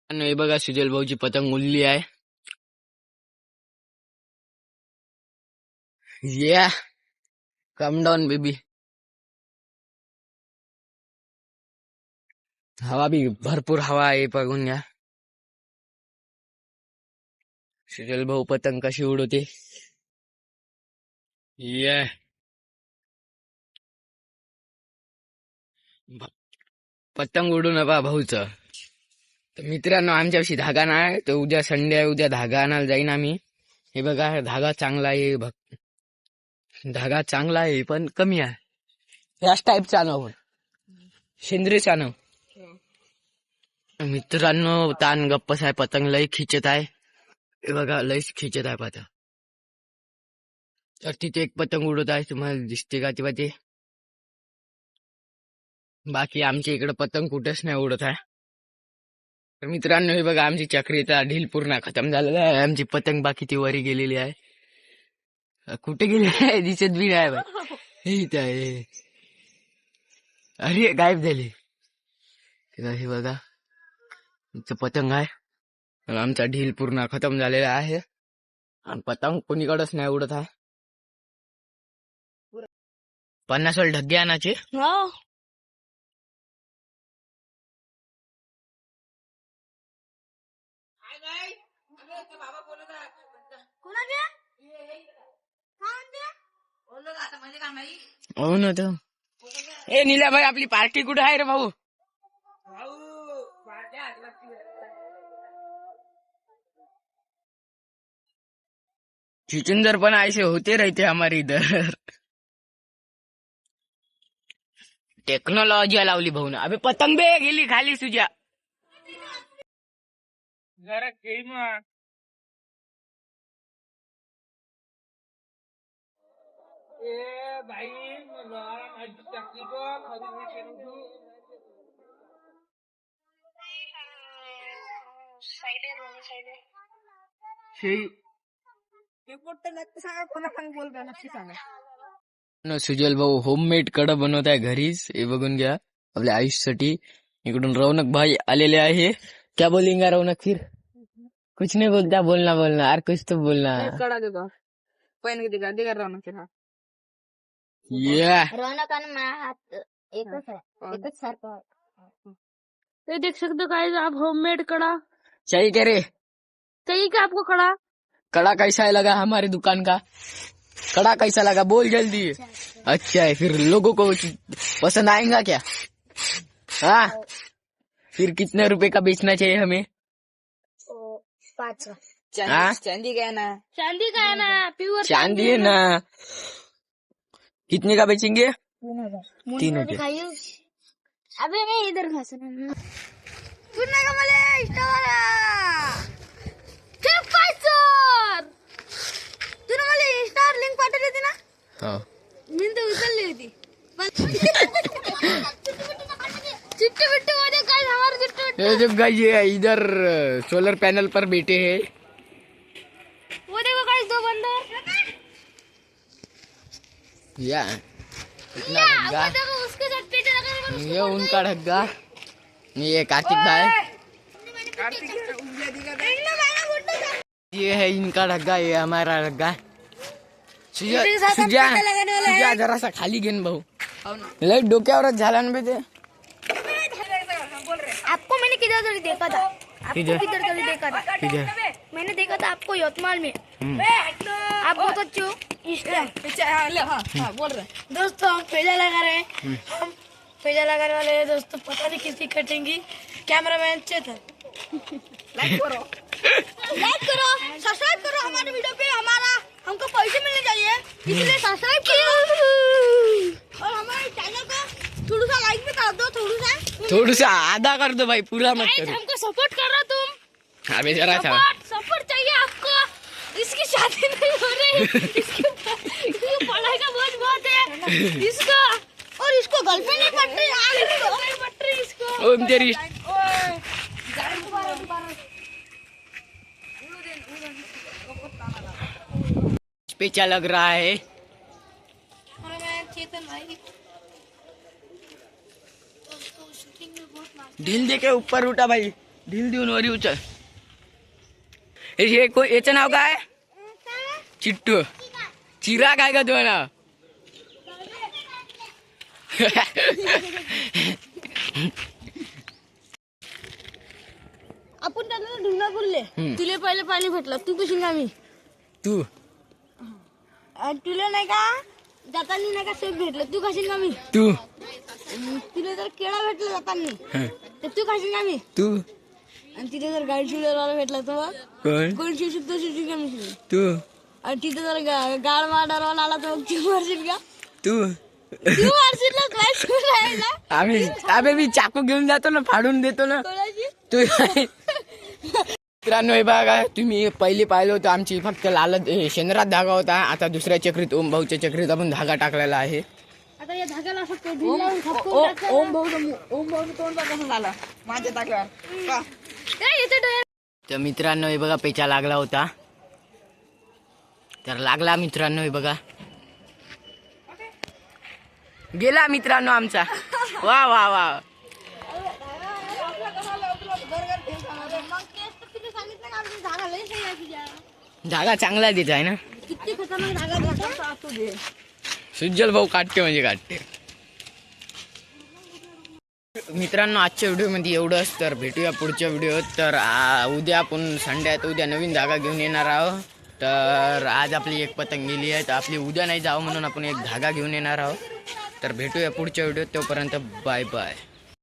आणि हे बघा सुजल भाऊची पतंग उडली आहे. या कम डाऊन बेबी. हवा बी भरपूर हवा आहे, बघून घ्या. सुजल भाऊ पतंग कशी उडवते. ये पतंग उडू नका भाऊच. तर मित्रांनो, आमच्यापाशी धागा नाही, तर उद्या संडे आहे, उद्या धागा आणायला जाईन आम्ही. हे बघा धागा चांगला आहे, धागा चांगला आहे पण कमी आहे. याच टाईपचा आणव, सेंद्रियच आणव. मित्रांनो, ताण गप्पस आहे, पतंग लय खिचत आहे. हे बघा लयच खिचत आहे पतंग. तर तिथे एक पतंग उडत आहे, तुम्हाला दिसते का तेव्हा ते. बाकी आमच्या इकडे पतंग कुठेच नाही उडत आहे. तर मित्रांनो, हे बघा आमची चक्रीचा ढील पूर्ण खतम झालेला आहे. आमची पतंग बाकी ती वरी गेलेली आहे. कुठे गेली आहे दिसत बी नाही बाई. इथं आहे. अरे गायब झाली. हे बघा इथं पतंग आहे. आमचा ढील पूर्ण खतम झालेला आहे आणि पतंग कोणीकडेच नाही उडत आहे. 50 वाले ढग्गे आणायचे. हो ना. तर ए नीला भाई, आपली पार्टी कुठे आहे रे भाऊ. चिचुंदर पण ऐसे होते रहते हमारे इधर. टेक्नॉलॉजी लावली भाऊ ना. अबे पतंग बे गेली खाली तुझ्या. जरा भाई सुजल भाऊ होममेड कडा बनवत आहे घरीच. हे बघून घ्या आपल्या आयुष्यासाठी. इकडून रौनक भाई आलेले आहे. क्या बोलेंगे रौनक फिर. कुछ नहीं बोलता. बोलना यार, कुछ तो बोलना. कडा देतो पैन दिगा रौनक. रौनक आणि माझा हात एकच आहे, एकच सारखा आहे. ये देख सकते हो गाइस आप, होममेड कड़ा. चाहिए क्या रे. चाहिए क्या आपको कड़ा. कड़ा कैसा लगा हमारी दुकान का. कड़ा कैसा लगा बोल जल्दी. अच्छा है, फिर लोगों को पसंद आएगा क्या. हाँ फिर कितने रुपए का बेचना चाहिए हमें. 5. चांदी का है ना. चांदी का है ना. प्योर चांदी है ना. कितने का बेचेंगे. 3,000 खाइयो. अबे मैं इधर फंस रहा. पुन्हा का मला इंस्टाला ठेव काय सर. तू मला इंस्टावर लिंक पाठवली होती ना. हाँ मी तर उचलली होती. चिट्टू बिट्टू मध्ये काय हमारे चिट्टू. ये जब गाइस ये इधर सोलर पैनल पर बैठे हैं. वो देखो गाइस, 2 बंदर. या इतना ढग्गा. देखो उसके साथ पेटे लगा. ये उनका ढग्गा. ये कार्तिक भाई. ये है इनका ढग्गा, ये हमारा ढग्गा. सुजा जरा सा खाली घेन भाऊ. लय डोक्यावरच झाला ना बे ते. आपको मैंने किधर देखा था. किधर देखा था. किधर. मैंने देखा था आपको यवतमाल में. आप बहुत अच्छे हो. बोल रहे दोस्तों, हम पेजा लगा रहे हैं. हम पेजा लगाने वाले हैं दोस्तों. पता नहीं किसकी कटेंगी. कैमरामैन चेतन. लाइक करो, सब्सक्राइब करो हमारे वीडियो पे. हमको पैसे मिलने चाहिए, इसलिए सब्सक्राइब करो. और हमारे चैनल को थोड़ा सा लाइक भी कर दो. थोड़ा सा आधा कर दो भाई, पूरा मत करो. हमको सपोर्ट कर रहा तुम. अबे जरा सा सपोर्ट चाहिए आपको. इसकी शादी नहीं हो रही. इसकी पढ़ाई का बोझ बहुत है इसका. और इसको गर्लफ्रेंड नहीं पट रही यार. इसको नहीं पट रही इसको. ओम तेरी पेचा लग रहा है. चेतन भाई ढील देके ऊपर उठा भाई. ढील देऊन वरी उचल. याचं नाव काय? चिट्टू. चिरा काय का तुझं नाव? आपण त्यांना ढुंगा बोलले. तुला पहिले पाणी भेटलं तू कशी आम्ही तू तुला नाही का जातानी नाही का शेत भेटलं तू खाशील का मी तू तुला जर केळा भेटलं जातानी तर तू खाशील का मी तू आणि तिथे जर गाडी शिवल्याला भेटला तर कोण? कोण शिवशील तो शिवशील का मी तू आणि तिथे जर गाळ मारडारवाला आला तर मग तू मारशील का तू तू मारशील ना काय शिवरायला आम्ही मी चाकू घेऊन जातो ना, फाडून देतो ना. कोणाची तू मित्रांनो हे बघा, तुम्ही पहिली पाहिलं होतं आमची फक्त शेंद्रात धागा होता. आता दुसऱ्या चक्रीत ओम भाऊच्या चक्रीत आपण धागा टाकलेला आहे. आता या धाग्याला फक्त ढील लावून खपकून टाकायचं. ओम भाऊ तोंड कसं झालं माझ्या टाक्यावर काय येते डोळ्यात? तर मित्रांनो हे बघा, पेचा लागला होता. तर लागला मित्रांनो हे बघा, गेला मित्रांनो आमचा. वा वा वा. मग तेच तर तिने सांगितलं ना आमची धागा लई सही आहे तुझ्या. धागा चांगला देत आहे ना. किती खतरनाक धागा देतात असू दे. सुज्जल भाऊ काटते म्हणजे काटते. मित्रांनो आजच्या व्हिडिओमध्ये एवढंच. तर भेटूया पुढच्या व्हिडिओत. तर उद्या आपण संडे आहे, तर उद्या नवीन धागा घेऊन येणार आहोत. तर आज आपली एक पतंग गेली आहे, तर आपली उद्या नाही जावं म्हणून आपण एक धागा घेऊन येणार आहोत. तर भेटूया पुढच्या व्हिडिओत. तोपर्यंत बाय बाय.